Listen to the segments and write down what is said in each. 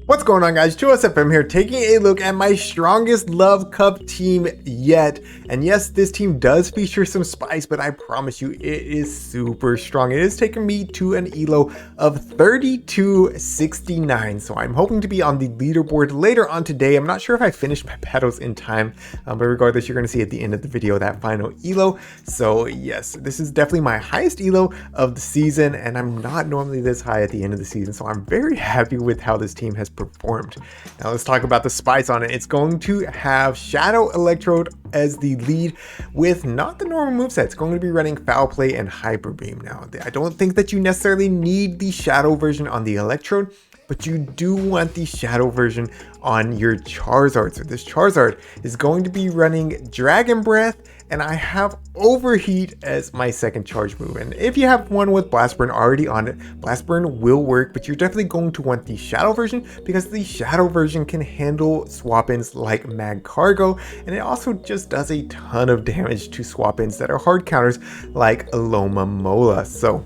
What's going on, guys? ChillisFM here, taking a look at my strongest Love Cup team yet. And yes, this team does feature some spice, but I promise you it is super strong. It has taken me to an ELO of 3269, so I'm hoping to be on the leaderboard later on today. I'm not sure if I finished my battles in time, but regardless, you're going to see at the end of the video that final ELO. So yes, this is definitely my highest ELO of the season, and I'm not normally this high at the end of the season, so I'm very happy with how this team has performed. Now let's talk about the spice on it. It's going to have Shadow Electrode as the lead with not the normal moveset. It's going to be running Foul Play and Hyper Beam. Now I don't think that you necessarily need the Shadow version on the Electrode, but you do want the Shadow version on your Charizard. So this Charizard is going to be running Dragon Breath, and I have Overheat as my second charge move. And if you have one with Blast Burn already on it, Blast Burn will work, but you're definitely going to want the Shadow version because the Shadow version can handle swap-ins like Mag Cargo, and it also just does a ton of damage to swap-ins that are hard counters like Alomomola. So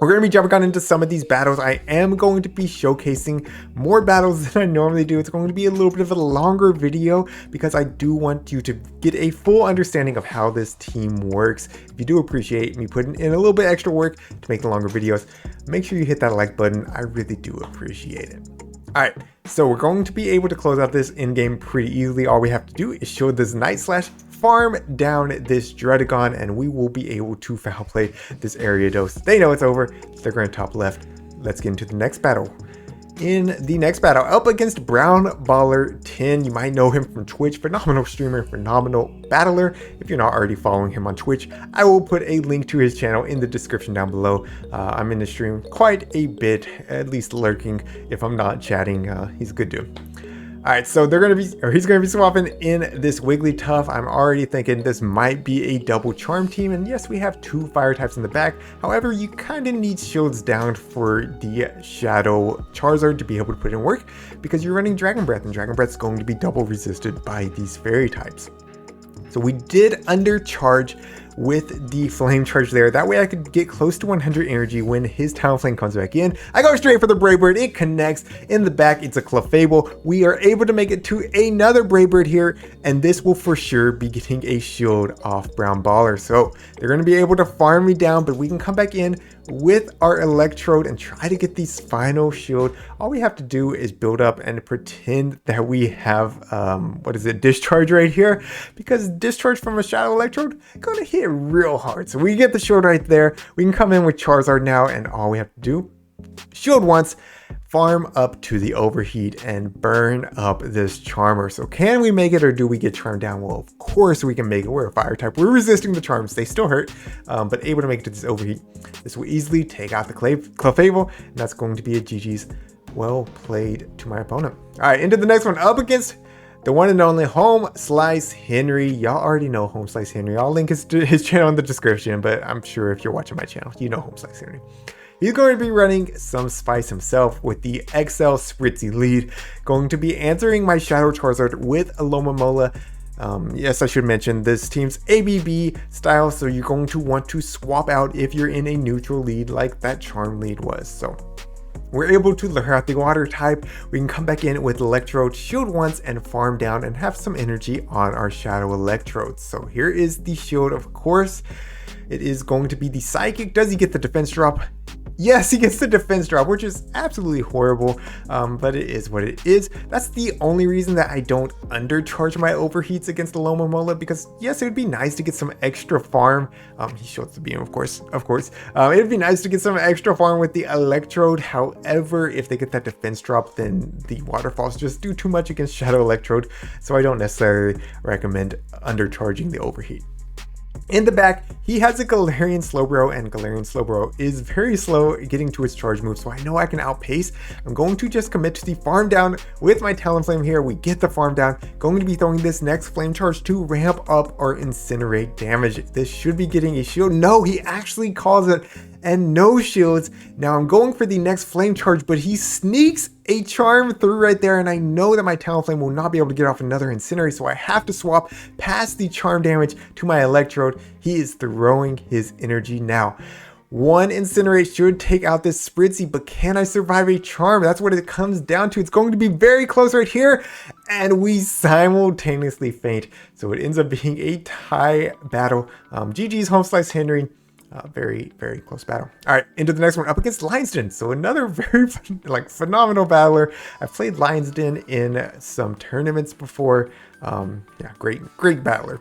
we're going to be jumping on into some of these battles. I am going to be showcasing more battles than I normally do. It's going to be a little bit of a longer video because I do want you to get a full understanding of how this team works. If you do appreciate me putting in a little bit extra work to make the longer videos, make sure you hit that like button. I really do appreciate it. Alright, so we're going to be able to close out this in-game pretty easily. All we have to do is show this Night Slash, farm down this Dredagon, and we will be able to foul play this Ariados. They know it's over. They're going top left. Let's get into the next battle. In the next battle, up against Brown Baller 10. You might know him from Twitch. Phenomenal streamer, phenomenal battler. If you're not already following him on Twitch, I will put a link to his channel in the description down below. I'm in the stream quite a bit, at least lurking. If I'm not chatting, he's a good dude. Alright, so he's gonna be swapping in this Wigglytuff. I'm already thinking this might be a double charm team, and yes, we have two fire types in the back. However, you kind of need shields down for the Shadow Charizard to be able to put in work because you're running Dragon Breath, and Dragon Breath is going to be double resisted by these fairy types. So we did undercharge with the flame charge there. That way I could get close to 100 energy when his Talonflame comes back in. I go straight for the Brave Bird. It connects. In the back, it's a Clefable. We are able to make it to another Brave Bird here, and this will for sure be getting a shield off Brown Baller. So they're going to be able to farm me down, but we can come back in with our Electrode and try to get these final shield. All we have to do is build up and pretend that we have discharge right here, because discharge from a Shadow Electrode gonna hit real hard. So we get the shield right there. We can come in with Charizard now, and all we have to do, shield once, farm up to the Overheat, and burn up this Charmer. So can we make it, or do we get charmed down? Well, of course we can make it. We're a fire type. We're resisting the charms. They still hurt, but able to make it to this Overheat. This will easily take out the Clefable, and that's going to be a GG's. Well played to my opponent. All right, into the next one, up against the one and only Home Slice Henry. Y'all already know Home Slice Henry. I'll link his channel in the description, but I'm sure if you're watching my channel, you know Home Slice Henry. He's going to be running some spice himself with the XL Spritzy lead. Going to be answering my Shadow Charizard with Alomomola. Yes, I should mention this team's ABB style, so you're going to want to swap out if you're in a neutral lead like that Charm lead was. So we're able to lure out the water type. We can come back in with Electrode, shield once, and farm down and have some energy on our Shadow Electrode. So here is the shield, of course. It is going to be the Psychic. Does he get the defense drop? Yes, he gets the defense drop, which is absolutely horrible, but it is what it is. That's the only reason that I don't undercharge my overheats against the Alomomola, because yes, it would be nice to get some extra farm. He shows the beam, of course. It'd be nice to get some extra farm with the Electrode. However, if they get that defense drop, then the waterfalls just do too much against Shadow Electrode, so I don't necessarily recommend undercharging the overheat. In the back, he has a Galarian Slowbro, and Galarian Slowbro is very slow getting to its charge move, so I know I can outpace. I'm going to just commit to the farm down with my Talonflame here. We get the farm down. Going to be throwing this next Flame Charge to ramp up our Incinerate damage. This should be getting a shield. No, he actually calls it, and no shields. Now I'm going for the next Flame Charge, but he sneaks a charm through right there, and I know that my Talonflame will not be able to get off another Incinerate, so I have to swap past the charm damage to my Electrode. He is throwing his energy now. One Incinerate should take out this Spritzy, but can I survive a Charm? That's what it comes down to. It's going to be very close right here, and we simultaneously faint. So it ends up being a tie battle. GG's home slice Henry. Very, very close battle. All right, into the next one, up against Lionsden. So another very phenomenal battler. I've played Lionsden in some tournaments before. Yeah, great battler.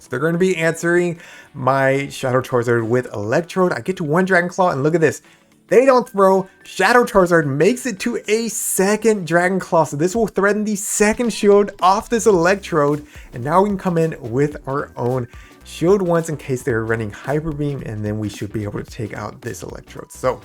So they're going to be answering my Shadow Charizard with Electrode. I get to one Dragon Claw, and look at this. They don't throw. Shadow Charizard makes it to a second Dragon Claw. So this will threaten the second shield off this Electrode. And now we can come in with our own shield once in case they're running Hyper Beam, and then we should be able to take out this Electrode. So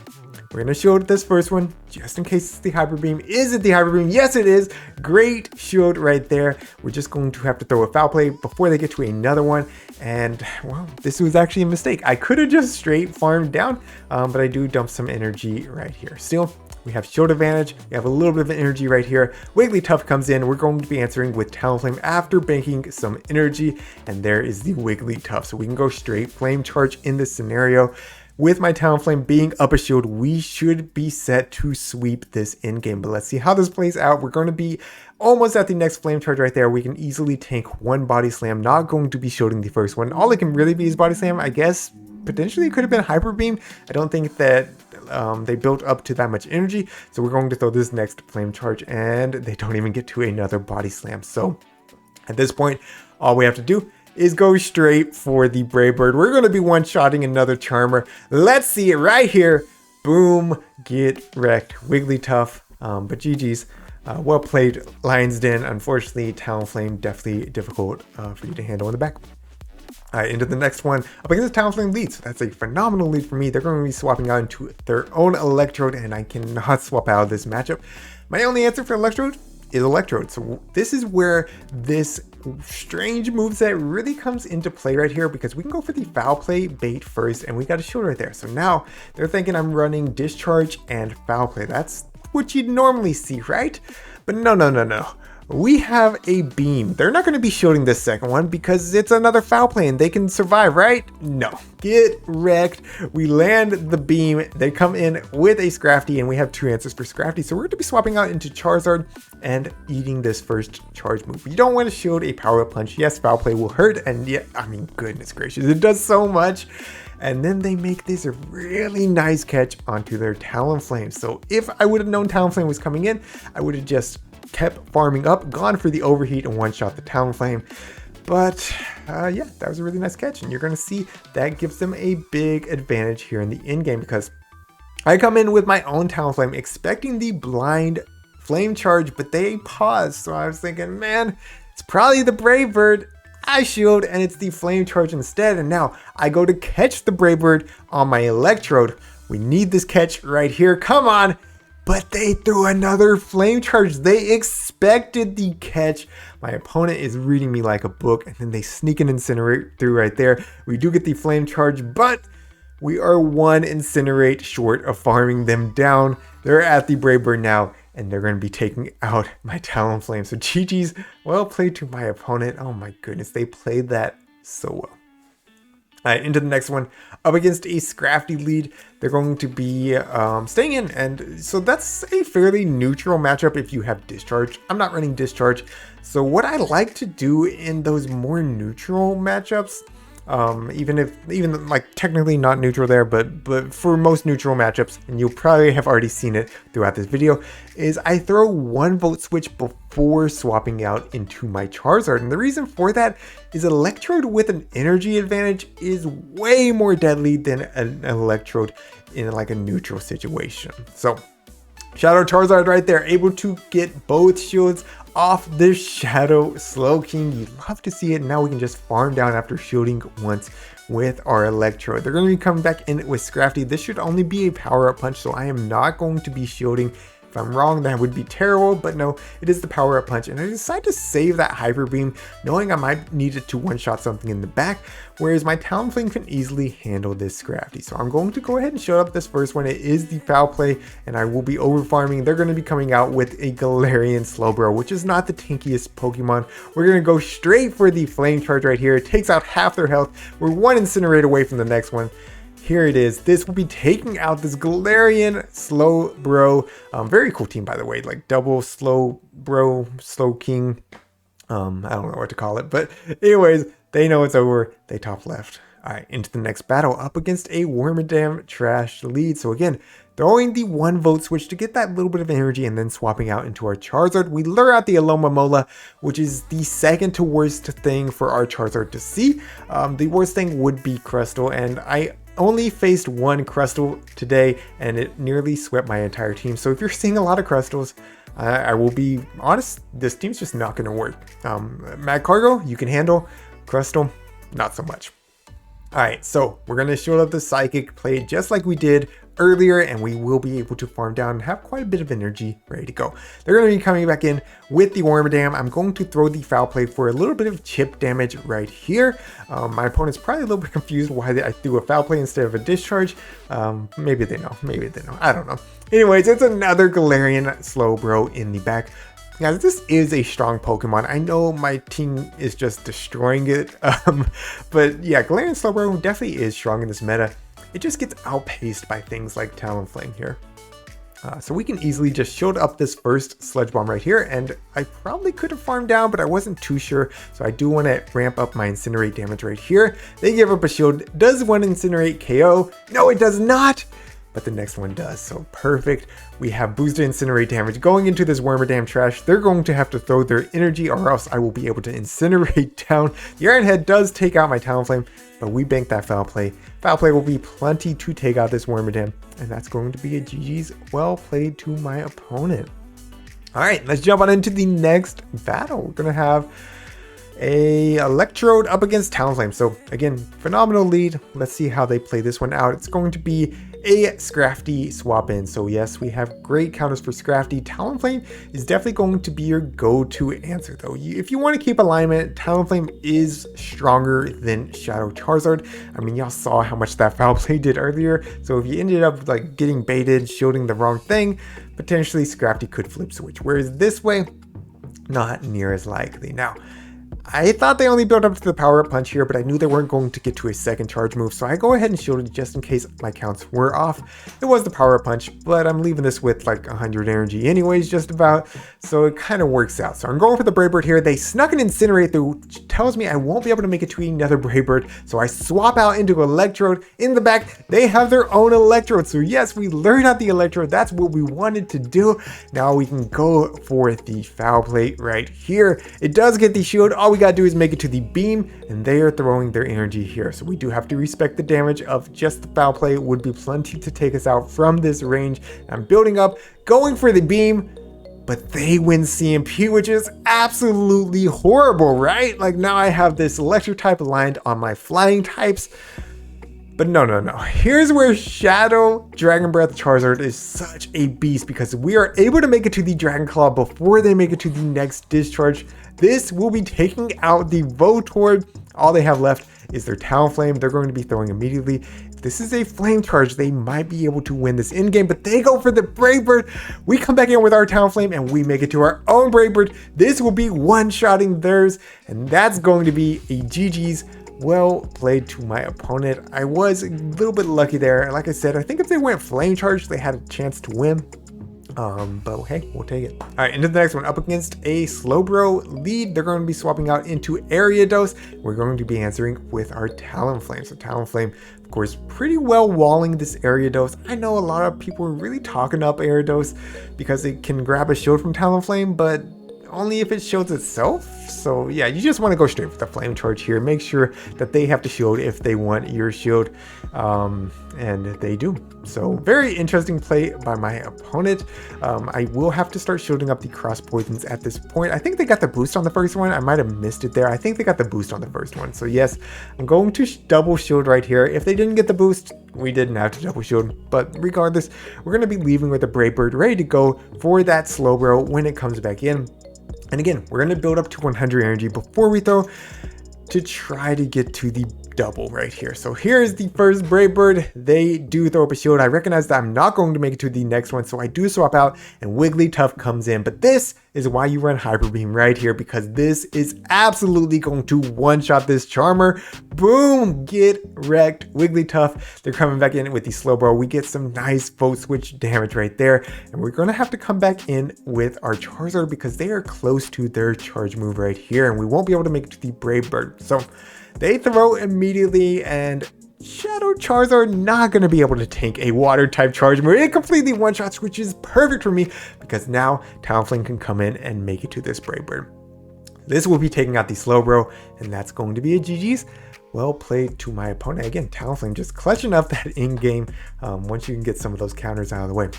we're gonna shield this first one just in case it's the Hyper Beam. Is it the Hyper Beam? Yes, it is. Great shield right there. We're just going to have to throw a Foul Play before they get to another one. And well, this was actually a mistake. I could have just straight farmed down, but I do dump some energy right here. Still, we have shield advantage. We have a little bit of energy right here. Wigglytuff comes in. We're going to be answering with Talonflame after banking some energy. And there is the Wigglytuff. So we can go straight Flame Charge in this scenario. With my Talonflame being up a shield, we should be set to sweep this in game. But let's see how this plays out. We're going to be almost at the next Flame Charge right there. We can easily tank one Body Slam. Not going to be shielding the first one. All it can really be is Body Slam. I guess potentially it could have been Hyper Beam. I don't think that they built up to that much energy. So we're going to throw this next Flame Charge, and they don't even get to another Body Slam. So at this point, all we have to do is go straight for the Brave Bird. We're going to be one-shotting another Charmer. Let's see it right here. Boom. Get wrecked. Wigglytuff. But GG's. Well played, Lionsden. Unfortunately, Talonflame definitely difficult for you to handle in the back. All right, into the next one. Up against the Talonflame lead. So that's a phenomenal lead for me. They're going to be swapping out into their own Electrode, and I cannot swap out of this matchup. My only answer for Electrode is Electrode. So this is where this strange moveset really comes into play right here, because we can go for the Foul Play bait first, and we got a shield right there. So now they're thinking I'm running Discharge and Foul Play. That's what you'd normally see, right? But no. We have a beam. They're not going to be shielding this second one because it's another Foul Play and they can survive, right? No. Get wrecked. We land the beam. They come in with a Scrafty, and we have two answers for Scrafty. So we're going to be swapping out into Charizard and eating this first charge move. You don't want to shield a Power Up Punch. Yes, Foul Play will hurt, and yeah, I mean, goodness gracious, it does so much. And then they make this a really nice catch onto their Talonflame. So if I would have known Talonflame was coming in, I would have just kept farming up, gone for the overheat, and one-shot the Talonflame. But yeah, that was a really nice catch, and you're going to see that gives them a big advantage here in the end game, because I come in with my own Talonflame expecting the blind Flame Charge, but they paused. So I was thinking, man, it's probably the Brave Bird. I shield, and it's the Flame Charge instead, and now I go to catch the Brave Bird on my Electrode. We need this catch right here. Come on. But they threw another Flame Charge. They expected the catch. My opponent is reading me like a book, and then they sneak an Incinerate through right there. We do get the Flame Charge, but we are one Incinerate short of farming them down. They're at the Brave Bird now, and they're going to be taking out my Talonflame. So GG's, well played to my opponent. Oh my goodness, they played that so well. All right, into the next one. Up against a Scrafty lead, they're going to be staying in. And so that's a fairly neutral matchup if you have Discharge. I'm not running Discharge. So what I like to do in those more neutral matchups, even like technically not neutral there, but for most neutral matchups, and you'll probably have already seen it throughout this video, is I throw one Volt Switch before swapping out into my Charizard. And the reason for that is Electrode with an energy advantage is way more deadly than an Electrode in like a neutral situation. So Shadow Charizard right there, able to get both shields off the Shadow Slowking. You love to see it. Now we can just farm down after shielding once with our Electrode. They're going to be coming back in with Scrafty. This should only be a Power-Up Punch, so I am not going to be shielding. If I'm wrong, that would be terrible, but no, it is the Power-Up Punch, and I decided to save that Hyper Beam, knowing I might need it to one-shot something in the back, whereas my Talonflame can easily handle this Scrafty. So I'm going to go ahead and show up this first one. It is the Foul Play, and I will be over-farming. They're going to be coming out with a Galarian Slowbro, which is not the tankiest Pokemon. We're going to go straight for the Flame Charge right here. It takes out half their health. We're one Incinerate away from the next one. here it is. This will be taking out this Galarian Slowbro. Very cool team, by the way, like double Slowbro, Slowking. I don't know what to call it, but anyways, they know it's over. They top left. All right, into the next battle up against a Wormadam Trash lead. So again, throwing the 1 vote switch to get that little bit of energy and then swapping out into our Charizard. We lure out the Alomomola, which is the second to worst thing for our Charizard to see. The worst thing would be Crustle, and I only faced 1 Crustle today and it nearly swept my entire team. So if you're seeing a lot of Crustles, I will be honest, this team's just not going to work. Mad Cargo, you can handle. Crustle, not so much. Alright, so we're going to shield up the Psychic, play it just like we did earlier, and we will be able to farm down and have quite a bit of energy ready to go. They're going to be coming back in with the Wormadam. I'm going to throw the Foul Play for a little bit of chip damage right here. My opponent's probably a little bit confused why I threw a Foul Play instead of a Discharge. Maybe they know, I don't know. Anyways, it's another Galarian Slowbro in the back. Guys, this is a strong Pokemon. I know my team is just destroying it, but yeah, Galarian Slowbro definitely is strong in this meta. It just gets outpaced by things like Talonflame here. So we can easily just shield up this first Sludge Bomb right here, and I probably could have farmed down, but I wasn't too sure, so I do want to ramp up my Incinerate damage right here. They give up a shield. Does one Incinerate KO? No, it does not! But the next one does, so perfect. We have boosted Incinerate damage going into this Wormadam Trash. They're going to have to throw their energy or else I will be able to Incinerate down. The Iron Head does take out my Talonflame, but we bank that Foul Play. Foul Play will be plenty to take out this Wormadam, and that's going to be a GG's. Well played to my opponent. Alright, let's jump on into the next battle. We're going to have a Electrode up against Talonflame. So again, phenomenal lead. Let's see how they play this one out. It's going to be a Scrafty swap in. So yes, we have great counters for Scrafty. Talonflame is definitely going to be your go-to answer though. If you want to keep alignment, Talonflame is stronger than Shadow Charizard. I mean, y'all saw how much that Foul Play did earlier. So if you ended up like getting baited, shielding the wrong thing, potentially Scrafty could flip switch. Whereas this way, not near as likely. Now, I thought they only built up to the Power Up Punch here, but I knew they weren't going to get to a second charge move, so I go ahead and shielded just in case my counts were off. It was the Power Up Punch, but I'm leaving this with like 100 energy anyways, just about, so it kind of works out. So I'm going for the Brave Bird here. They snuck an Incinerate through, which tells me I won't be able to make it to another Brave Bird, so I swap out into Electrode. In the back, they have their own Electrode, so yes, we learned out the Electrode. That's what we wanted to do. Now we can go for the Foul Play right here. It does get the shield. All we gotta do is make it to the beam, and they are throwing their energy here. So we do have to respect the damage of just the Foul Play. It would be plenty to take us out from this range. I'm building up, going for the beam, but they win CMP, which is absolutely horrible, right? Like now I have this electric type aligned on my flying types. But no. Here's where Shadow Dragon Breath Charizard is such a beast, because we are able to make it to the Dragon Claw before they make it to the next discharge. This will be taking out the Voltorb. All they have left is their Talonflame. They're going to be throwing immediately. If this is a Flame Charge, they might be able to win this in game, but they go for the Brave Bird. We come back in with our Talonflame and we make it to our own Brave Bird. This will be one-shotting theirs, and that's going to be a GG's. Well played to my opponent. I was a little bit lucky there. Like I said, I think if they went Flame Charge, they had a chance to win. But hey, we'll take it. All right, into the next one, up against a Slowbro lead. They're going to be swapping out into Ariados. We're going to be answering with our Talonflame. So Talonflame, of course, pretty well walling this Ariados. I know a lot of people are really talking up Ariados because it can grab a shield from Talonflame, but only if it shields itself. So yeah, you just want to go straight for the Flame Charge here. Make sure that they have to shield if they want your shield, and they do. So very interesting play by my opponent. I will have to start shielding up the cross poisons at this point. I think they got the boost on the first one. I might have missed it there. I think they got the boost on the first one. So yes, I'm going to double shield right here. If they didn't get the boost, we didn't have to double shield. But regardless, we're going to be leaving with a Brave Bird ready to go for that Slowbro when it comes back in. And again, we're going to build up to 100 energy before we throw to try to get to the double right here. So here's the first Brave Bird. They do throw up a shield. I recognize that I'm not going to make it to the next one, so I do swap out and Wigglytuff comes in. But this is why you run Hyper Beam right here, because this is absolutely going to one-shot this Charmer. Boom, get wrecked. Wigglytuff, they're coming back in with the Slowbro. We get some nice Volt Switch damage right there, and we're gonna have to come back in with our Charizard because they are close to their charge move right here, and we won't be able to make it to the Brave Bird. So they throw immediately, and Shadow Charizard not going to be able to tank a water type charge move. It completely one-shots, which is perfect for me because now Talonflame can come in and make it to this Brave Bird. This will be taking out the Slowbro, and that's going to be a GG's. Well played to my opponent. Again, Talonflame just clutching up that in-game once you can get some of those counters out of the way.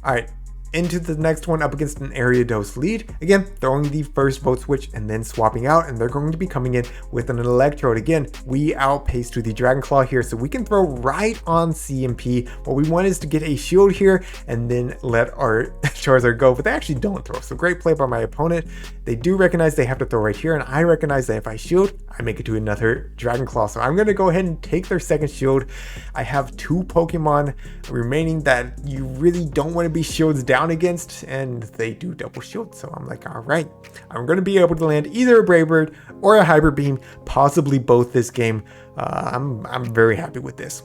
All right. Into the next one up against an Ariados lead. Again, throwing the first Volt Switch and then swapping out, and they're going to be coming in with an Electrode. Again, we outpace to the Dragon Claw here, so we can throw right on CMP. What we want is to get a shield here and then let our Charizard go, but they actually don't throw. So great play by my opponent. They do recognize they have to throw right here, and I recognize that if I shield, I make it to another Dragon Claw. So I'm going to go ahead and take their second shield. I have 2 Pokemon remaining that you really don't want to be shields down against, and they do double shield. So I'm like, all right, I'm going to be able to land either a Brave Bird or a Hyper Beam, possibly both this game. I'm very happy with this.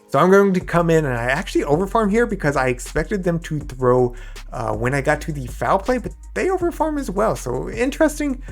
So I'm going to come in, and I actually overfarm here because I expected them to throw when I got to the foul play, but they overfarm as well. So interesting,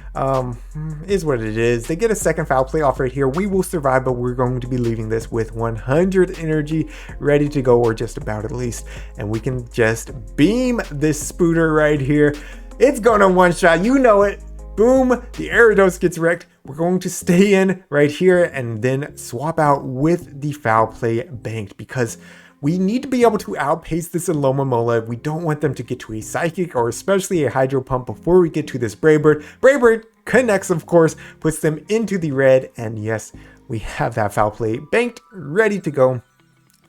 is what it is. They get a second foul play off right here. We will survive, but we're going to be leaving this with 100 energy ready to go, or just about at least. And we can just beam this Spooter right here. It's going to one-shot, you know it. Boom, the Ariados gets wrecked. We're going to stay in right here and then swap out with the foul play banked because we need to be able to outpace this Alomomola. We don't want them to get to a Psychic or especially a Hydro Pump before we get to this Brave Bird. Brave Bird connects, of course, puts them into the red, and yes, we have that foul play banked, ready to go.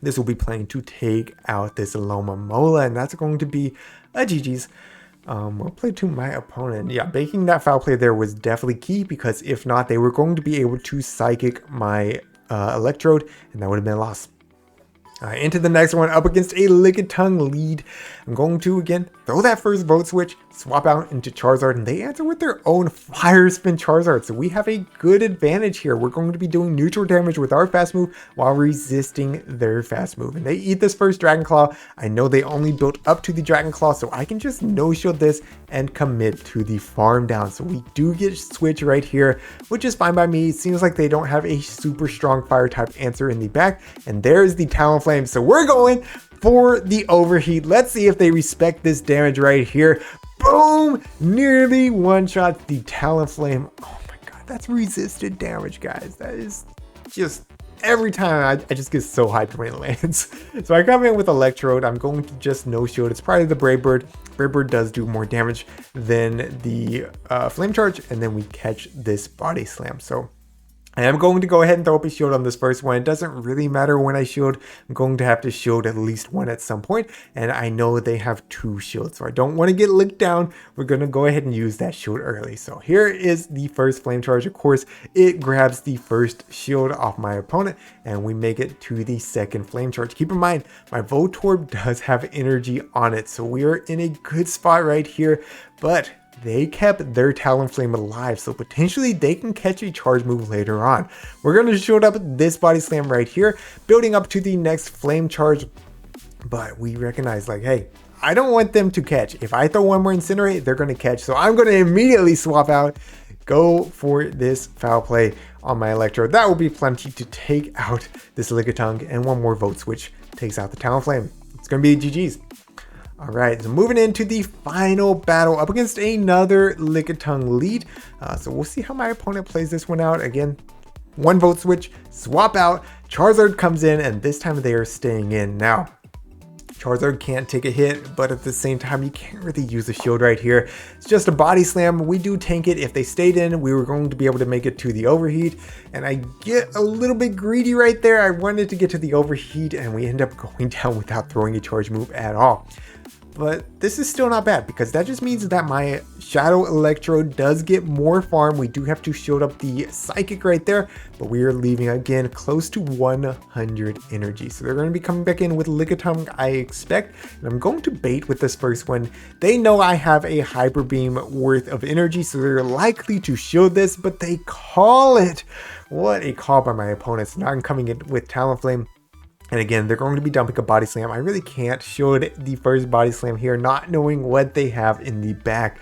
This will be playing to take out this Alomomola, and that's going to be a GG's. Well played to my opponent. Yeah, baking that foul play there was definitely key because if not, they were going to be able to Psychic my Electrode, and that would have been a loss. Into the next one up against a Lickitung lead. I'm going to again throw that first Volt Switch, swap out into Charizard, and they answer with their own Fire Spin Charizard. So we have a good advantage here. We're going to be doing neutral damage with our fast move while resisting their fast move. And they eat this first Dragon Claw. I know they only built up to the Dragon Claw, so I can just no shield this and commit to the farm down. So we do get Switch right here, which is fine by me. It seems like they don't have a super strong fire type answer in the back. And there's the Talonflame. So we're going for the overheat. Let's see if they respect this damage right here. Boom! Nearly one-shot the Talonflame. Oh my god, that's resisted damage, guys. That is just... Every time I just get so hyped when it lands. So I come in with Electrode. I'm going to just no shield. It's probably the Brave Bird. Brave Bird does do more damage than the Flame Charge, and then we catch this Body Slam. So I am going to go ahead and throw up a shield on this first one. It doesn't really matter when I shield. I'm going to have to shield at least one at some point, and I know they have 2 shields, so I don't want to get licked down. We're going to go ahead and use that shield early. So here is the first Flame Charge. Of course, it grabs the first shield off my opponent, and we make it to the second Flame Charge. Keep in mind, my Voltorb does have energy on it, so we are in a good spot right here, but they kept their Talonflame alive, so potentially they can catch a charge move later on. We're going to shield up this Body Slam right here, building up to the next Flame Charge, but we recognize, like, hey, I don't want them to catch. If I throw one more Incinerate, they're going to catch, so I'm going to immediately swap out, go for this foul play on my Electrode. That will be plenty to take out this Lickitung, and one more Volt Switch takes out the Talonflame. It's going to be GG's. All right, so moving into the final battle up against another Lickitung lead. So we'll see how my opponent plays this one out. Again, 1 Volt Switch, swap out, Charizard comes in, and this time they are staying in. Now, Charizard can't take a hit, but at the same time, you can't really use a shield right here. It's just a Body Slam. We do tank it. If they stayed in, we were going to be able to make it to the overheat. And I get a little bit greedy right there. I wanted to get to the overheat, and we end up going down without throwing a charge move at all. but this is still not bad because that just means that my Shadow Electrode does get more farm. We do have to shield up the Psychic right there, but we are leaving again close to 100 energy. So they're going to be coming back in with Lickitung, I expect, and I'm going to bait with this first one. They know I have a Hyper Beam worth of energy, so they're likely to shield this, but they call it. What a call by my opponents. Now I'm coming in with Talonflame. And again, they're going to be dumping a Body Slam. I really can't shield the first Body Slam here, not knowing what they have in the back.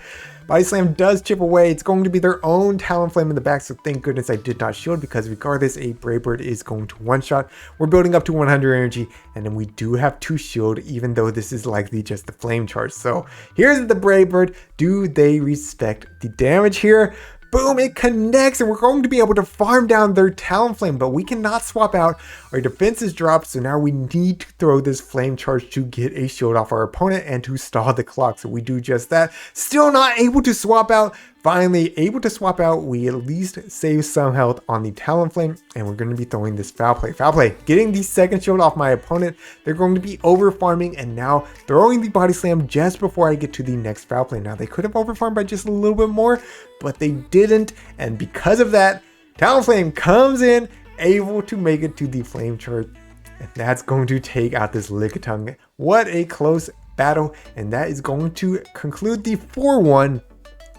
Body Slam does chip away. It's going to be their own Talonflame in the back, so thank goodness I did not shield, because regardless, a Brave Bird is going to one-shot. We're building up to 100 energy, and then we do have to shield, even though this is likely just the Flame Charge. So here's the Brave Bird. Do they respect the damage here? Boom, it connects, and we're going to be able to farm down their Talonflame, but we cannot swap out. Our defense is dropped, so now we need to throw this Flame Charge to get a shield off our opponent and to stall the clock. So we do just that. Still not able to swap out. Finally able to swap out. We at least save some health on the Talonflame, and we're going to be throwing this Foul Play. Foul Play, getting the second shield off my opponent. They're going to be over farming, and now throwing the Body Slam just before I get to the next Foul Play. Now they could have over farmed by just a little bit more, but they didn't, and because of that, Talonflame comes in, able to make it to the Flame Charge, and that's going to take out this Lickitung. What a close battle, and that is going to conclude the 4-1.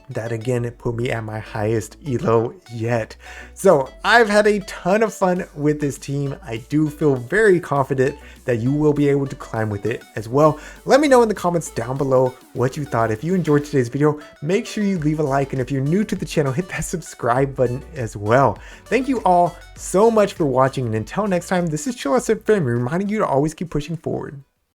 That again put me at my highest elo yet. So I've had a ton of fun with this team. I do feel very confident that you will be able to climb with it as well. Let me know in the comments down below what you thought. If you enjoyed today's video, make sure you leave a like, and if you're new to the channel, hit that subscribe button as well. Thank you all so much for watching, and until next time, this is ChillisFM reminding you to always keep pushing forward.